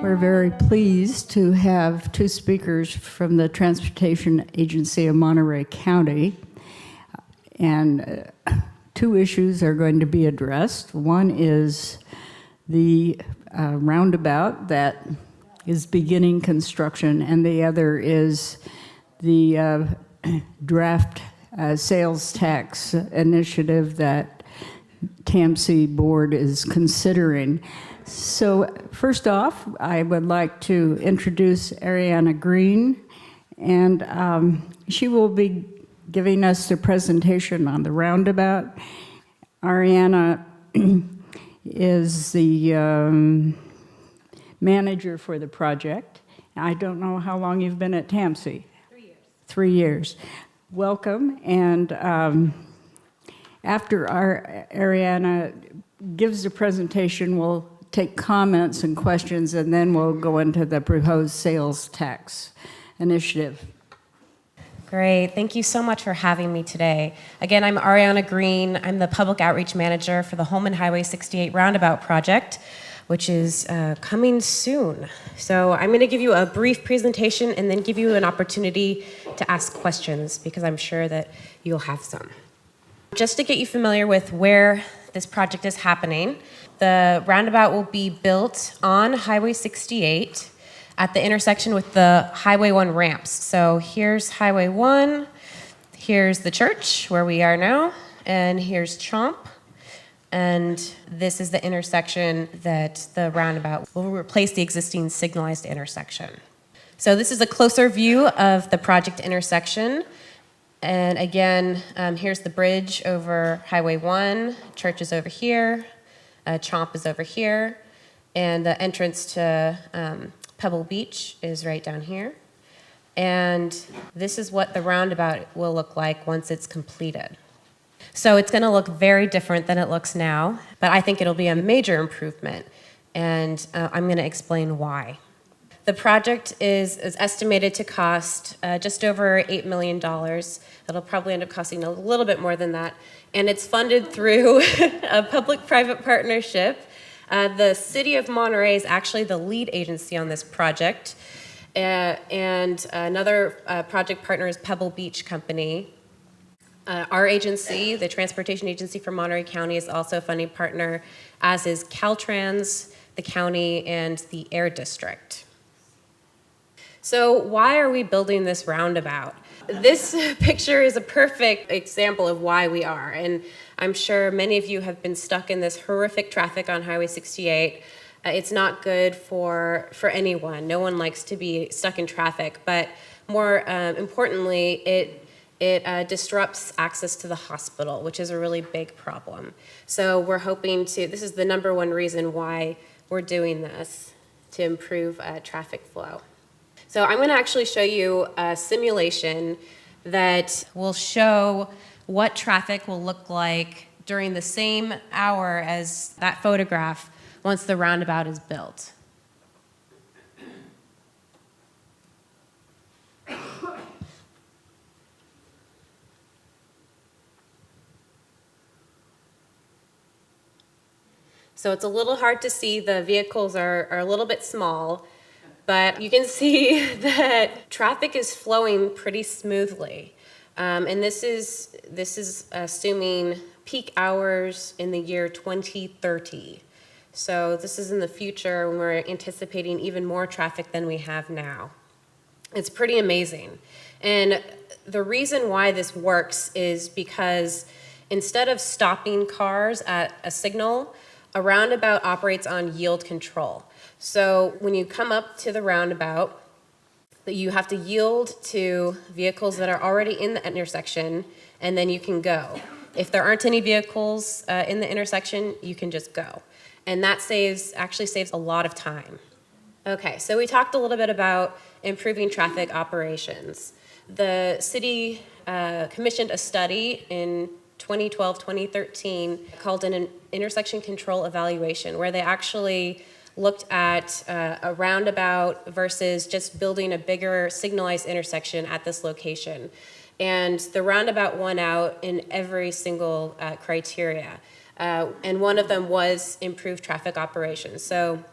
We're very pleased to have two speakers from the Transportation Agency of Monterey County, and two issues are going to be addressed. One is the roundabout that is beginning construction, and the other is the draft sales tax initiative that TAMC board is considering. So first off, I would like to introduce Ariana Green, and she will be giving us the presentation on the roundabout. Ariana is the manager for the project. I don't know how long you've been at TAMC. 3 years. 3 years. Welcome, and after our Ariana gives the presentation, we'll take comments and questions, and then we'll go into the proposed sales tax initiative. Great. Thank you so much for having me today. Again, I'm Ariana Green. I'm the Public Outreach Manager for the Holman Highway 68 Roundabout project, which is coming soon. So I'm going to give you a brief presentation and then give you an opportunity to ask questions, because I'm sure that you'll have some. Just to get you familiar with where this project is happening, the roundabout will be built on Highway 68 at the intersection with the Highway 1 ramps. So here's Highway 1, here's the church where we are now, and here's Chomp. And this is the intersection that the roundabout will replace the existing signalized intersection. So this is a closer view of the project intersection. And again, here's the bridge over Highway 1, church is over here, Chomp is over here, and the entrance to Pebble Beach is right down here. And this is what the roundabout will look like once it's completed. So it's going to look very different than it looks now, but I think it'll be a major improvement, and I'm going to explain why. The project is estimated to cost just over $8 million. It'll probably end up costing a little bit more than that, and it's funded through a public-private partnership. The City of Monterey is actually the lead agency on this project, and another project partner is Pebble Beach Company. Our agency, the Transportation Agency for Monterey County, is also a funding partner, as is Caltrans, the county, and the Air District. So why are we building this roundabout? This picture is a perfect example of why we are, and I'm sure many of you have been stuck in this horrific traffic on Highway 68. It's not good for anyone. No one likes to be stuck in traffic, but more importantly, it disrupts access to the hospital, which is a really big problem. So we're hoping this is the #1 reason why we're doing this, to improve traffic flow. So I'm going to actually show you a simulation that will show what traffic will look like during the same hour as that photograph once the roundabout is built. So it's a little hard to see. The vehicles are a little bit small, but you can see that traffic is flowing pretty smoothly. And this is assuming peak hours in the year 2030. So this is in the future when we're anticipating even more traffic than we have now. It's pretty amazing. And the reason why this works is because instead of stopping cars at a signal, a roundabout operates on yield control. So when you come up to the roundabout, you have to yield to vehicles that are already in the intersection, and then you can go. If there aren't any vehicles in the intersection, you can just go. And that actually saves a lot of time. Okay, so we talked a little bit about improving traffic operations. The city commissioned a study in 2012, 2013 called an intersection control evaluation, where they actually looked at a roundabout versus just building a bigger signalized intersection at this location. And the roundabout won out in every single criteria. And one of them was improved traffic operations. So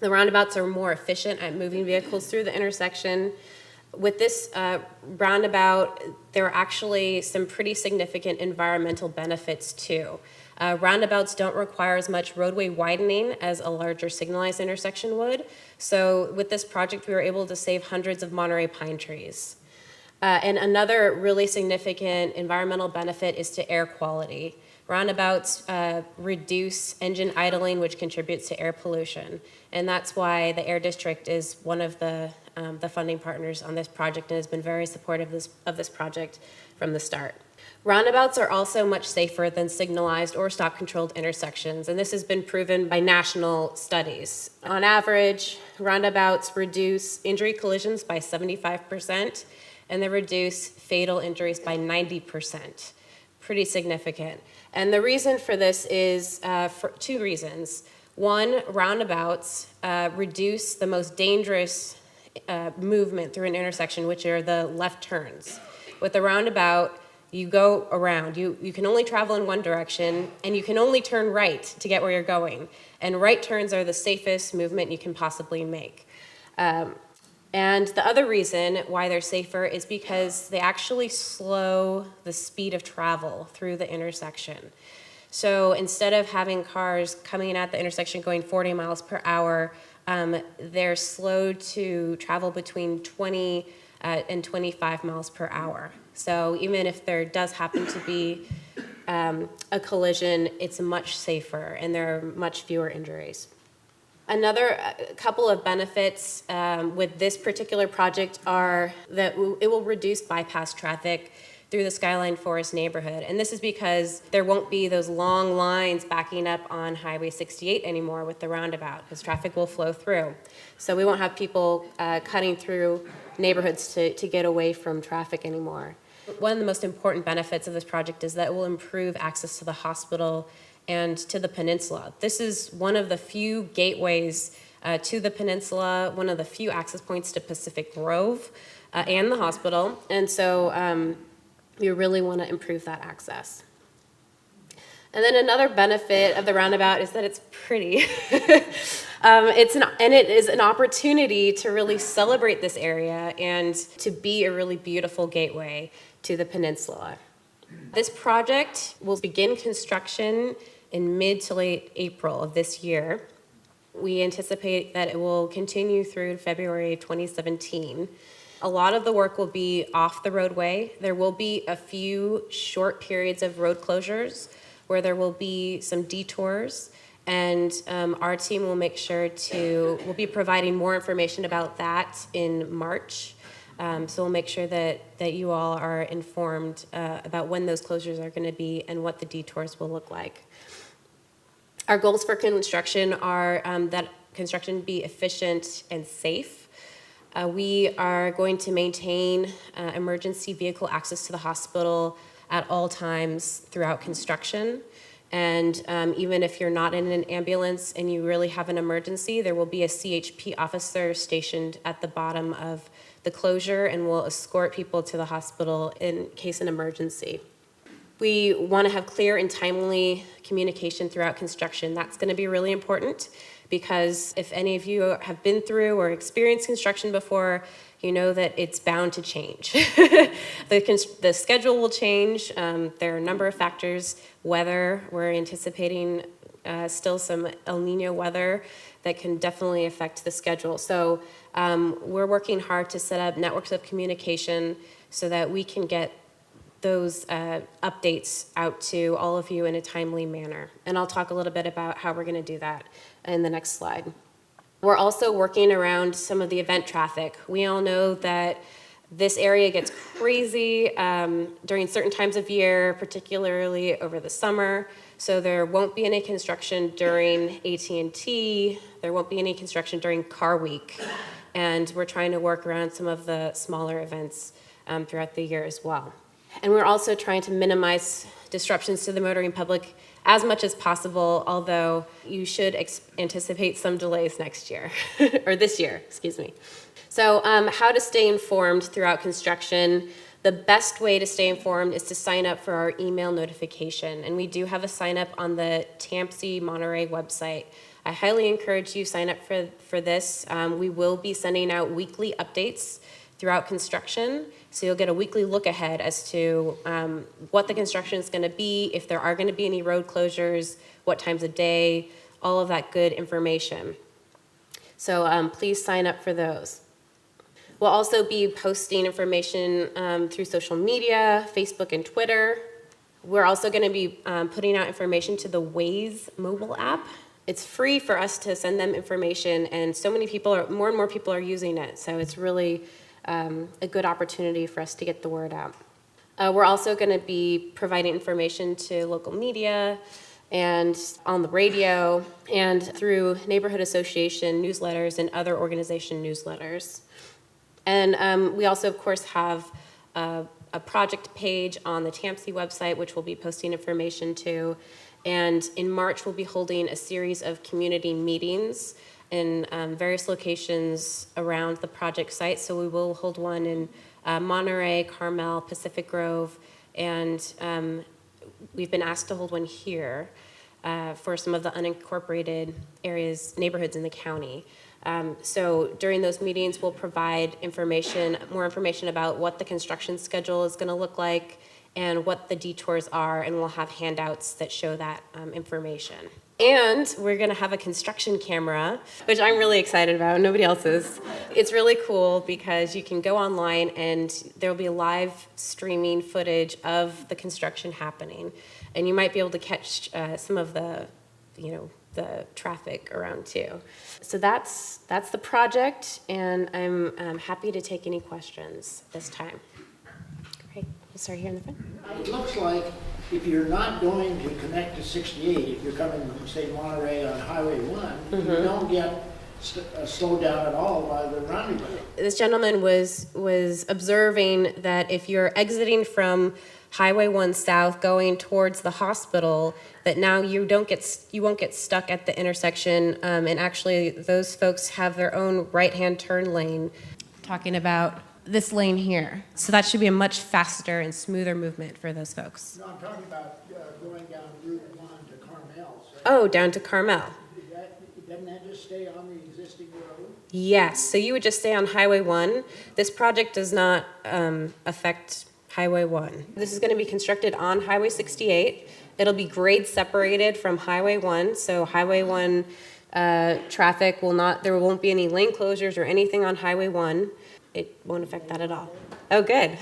The roundabouts are more efficient at moving vehicles through the intersection. With this roundabout, there are actually some pretty significant environmental benefits too. Roundabouts don't require as much roadway widening as a larger signalized intersection would. So with this project, we were able to save hundreds of Monterey pine trees. And another really significant environmental benefit is to air quality. Roundabouts reduce engine idling, which contributes to air pollution. And that's why the Air District is one of the funding partners on this project and has been very supportive of this project from the start. Roundabouts are also much safer than signalized or stop-controlled intersections, and this has been proven by national studies. On average, roundabouts reduce injury collisions by 75%, and they reduce fatal injuries by 90%. Pretty significant. And the reason for this is for two reasons. One, roundabouts reduce the most dangerous movement through an intersection, which are the left turns. With a roundabout, you go around. You can only travel in one direction, and you can only turn right to get where you're going. And right turns are the safest movement you can possibly make. And the other reason why they're safer is because they actually slow the speed of travel through the intersection. So instead of having cars coming at the intersection going 40 miles per hour, they're slowed to travel between 20 and 25 miles per hour. So even if there does happen to be a collision, it's much safer and there are much fewer injuries. Another couple of benefits with this particular project are that it will reduce bypass traffic through the Skyline Forest neighborhood. And this is because there won't be those long lines backing up on Highway 68 anymore with the roundabout, because traffic will flow through. So we won't have people cutting through neighborhoods to get away from traffic anymore. One of the most important benefits of this project is that it will improve access to the hospital and to the peninsula. This is one of the few gateways to the peninsula, one of the few access points to Pacific Grove and the hospital. And so we really want to improve that access. And then another benefit of the roundabout is that it's pretty. And it is an opportunity to really celebrate this area and to be a really beautiful gateway to the peninsula. This project will begin construction in mid to late April of this year. We anticipate that it will continue through February 2017. A lot of the work will be off the roadway. There will be a few short periods of road closures where there will be some detours, and our team will make sure we'll be providing more information about that in March. So we'll make sure that you all are informed about when those closures are going to be and what the detours will look like. Our goals for construction are that construction be efficient and safe. We are going to maintain emergency vehicle access to the hospital at all times throughout construction. And even if you're not in an ambulance and you really have an emergency, there will be a CHP officer stationed at the bottom of the closure and will escort people to the hospital in case an emergency. We want to have clear and timely communication throughout construction. That's going to be really important because if any of you have been through or experienced construction before, you know that it's bound to change. The schedule will change. There are a number of factors. Weather, we're anticipating still some El Nino weather that can definitely affect the schedule. So we're working hard to set up networks of communication so that we can get those updates out to all of you in a timely manner. And I'll talk a little bit about how we're going to do that in the next slide. We're also working around some of the event traffic. We all know that this area gets crazy during certain times of year, particularly over the summer. So there won't be any construction during AT&T. There won't be any construction during Car Week. And we're trying to work around some of the smaller events throughout the year as well. And we're also trying to minimize disruptions to the motoring public as much as possible, although you should anticipate some delays next year, or this year, excuse me. So how to stay informed throughout construction. The best way to stay informed is to sign up for our email notification. And we do have a sign up on the TAMPC Monterey website. I highly encourage you sign up for this. We will be sending out weekly updates throughout construction, so you'll get a weekly look ahead as to what the construction is going to be, if there are going to be any road closures, what times of day, all of that good information. So please sign up for those. We'll also be posting information through social media, Facebook and Twitter. We're also going to be putting out information to the Waze mobile app. It's free for us to send them information, and so many people more and more people are using it. So it's really a good opportunity for us to get the word out. We're also going to be providing information to local media and on the radio and through neighborhood association newsletters and other organization newsletters. And we also, of course, have a project page on the TAMC website, which we'll be posting information to. And in March, we'll be holding a series of community meetings in various locations around the project site. So we will hold one in Monterey, Carmel, Pacific Grove, and we've been asked to hold one here for some of the unincorporated areas, neighborhoods in the county. So during those meetings, we'll provide more information about what the construction schedule is going to look like and what the detours are, and we'll have handouts that show that information. And we're going to have a construction camera, which I'm really excited about. Nobody else is. It's really cool because you can go online and there'll be live streaming footage of the construction happening, and you might be able to catch some of the traffic around too. So that's the project, and I'm happy to take any questions this time. Great. We'll start here in the front. It looks like if you're not going to connect to 68, if you're coming from, say, Monterey on Highway 1, you don't get slowed down at all by the roundabout. This gentleman was observing that if you're exiting from Highway 1 South going towards the hospital, that now you won't get stuck at the intersection, and actually those folks have their own right-hand turn lane. Talking about this lane here. So that should be a much faster and smoother movement for those folks. No, I'm talking about going down Route 1 to Carmel. So Oh, down to Carmel. doesn't that just stay on the existing road? Yes, so you would just stay on Highway 1. This project does not affect Highway 1. This is going to be constructed on Highway 68. It'll be grade separated from Highway 1, so Highway 1 traffic there won't be any lane closures or anything on Highway 1. It won't affect that at all. Oh, good.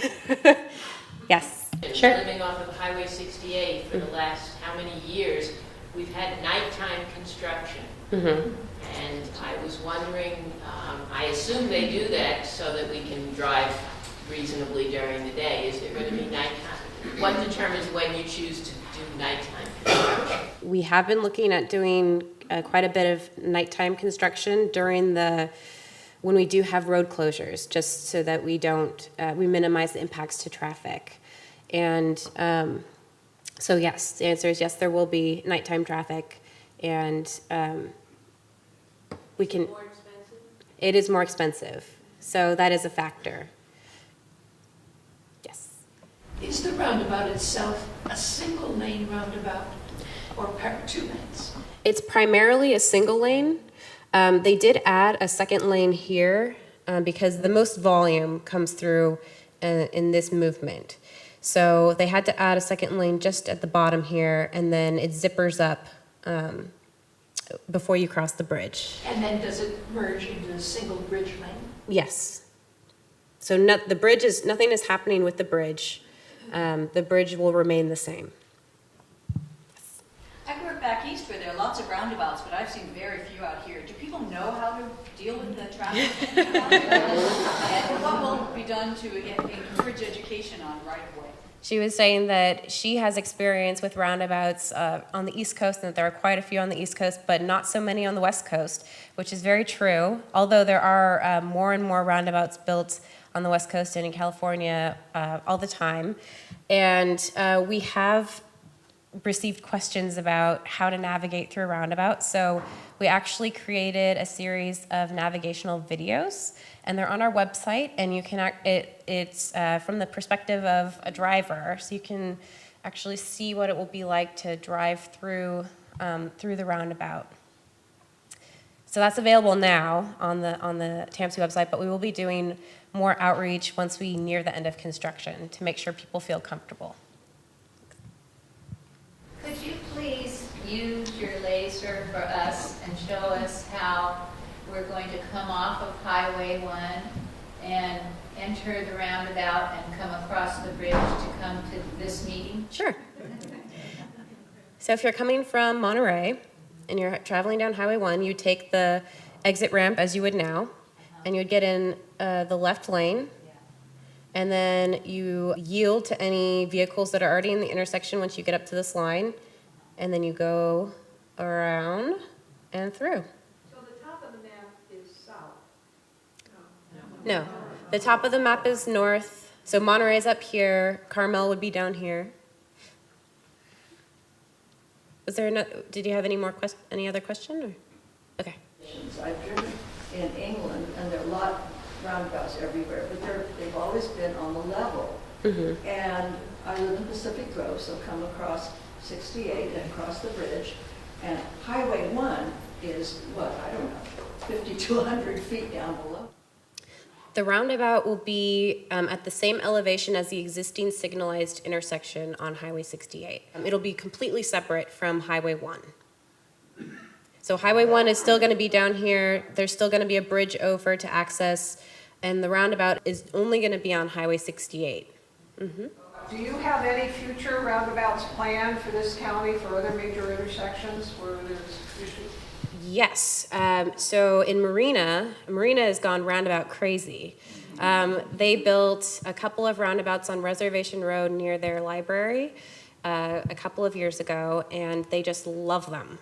Yes. Sure. Living off of Highway 68 for the last how many years, we've had nighttime construction. And I was wondering, I assume they do that so that we can drive reasonably during the day. Is there going to be nighttime? What determines when you choose to do nighttime construction? We have been looking at doing quite a bit of nighttime construction when we do have road closures, just so that we minimize the impacts to traffic. And so yes, the answer is yes, there will be nighttime traffic, and we can. More expensive? It is more expensive, so that is a factor. Yes. Is the roundabout itself a single lane roundabout or two lanes? It's primarily a single lane. They did add a second lane here because the most volume comes through in this movement. So they had to add a second lane just at the bottom here, and then it zippers up before you cross the bridge. And then does it merge into a single bridge lane? Yes. So nothing is happening with the bridge. The bridge will remain the same. I grew up back east where there are lots of roundabouts, but I've seen very few out here. Do people know how to deal with the traffic? And what will be done to encourage education on right-of-way? She was saying that she has experience with roundabouts on the East Coast, and that there are quite a few on the East Coast, but not so many on the West Coast, which is very true, although there are more and more roundabouts built on the West Coast and in California all the time. And we have received questions about how to navigate through a roundabout. So we actually created a series of navigational videos, and they're on our website, and you can it's from the perspective of a driver, so you can actually see what it will be like to drive through the roundabout. So that's available now on the TAMC website, but we will be doing more outreach once we near the end of construction to make sure people feel comfortable. Could you please use your laser for us and show us how we're going to come off of Highway 1 and enter the roundabout and come across the bridge to come to this meeting? Sure. So if you're coming from Monterey and you're traveling down Highway 1, you take the exit ramp as you would now, and you would get in the left lane, and then you yield to any vehicles that are already in the intersection once you get up to this line, and then you go around and through. So the top of the map is south? No, the top of the map is north. So Monterey's up here. Carmel would be down here. Was there did you have any other question? Or? Okay. I've driven in England, and there are a lot of roundabouts everywhere, but they've always been on the level. Mm-hmm. And I live in Pacific Grove, so come across 68 and across the bridge, and Highway 1 is, what, I don't know, 5,200 feet down below. The roundabout will be at the same elevation as the existing signalized intersection on Highway 68. It'll be completely separate from Highway 1. So Highway 1 is still going to be down here. There's still going to be a bridge over to access, and the roundabout is only going to be on Highway 68. Mm-hmm. Do you have any future roundabouts planned for this county for other major intersections where there's issues? Yes. So in Marina has gone roundabout crazy. They built a couple of roundabouts on Reservation Road near their library a couple of years ago, and they just love them.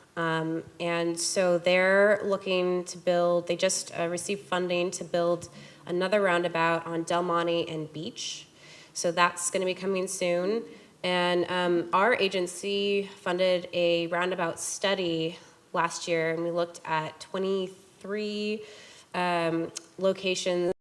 And so they're looking to build, they just received funding to build another roundabout on Del Monte and Beach. So that's going to be coming soon. And our agency funded a roundabout study last year, and we looked at 23 locations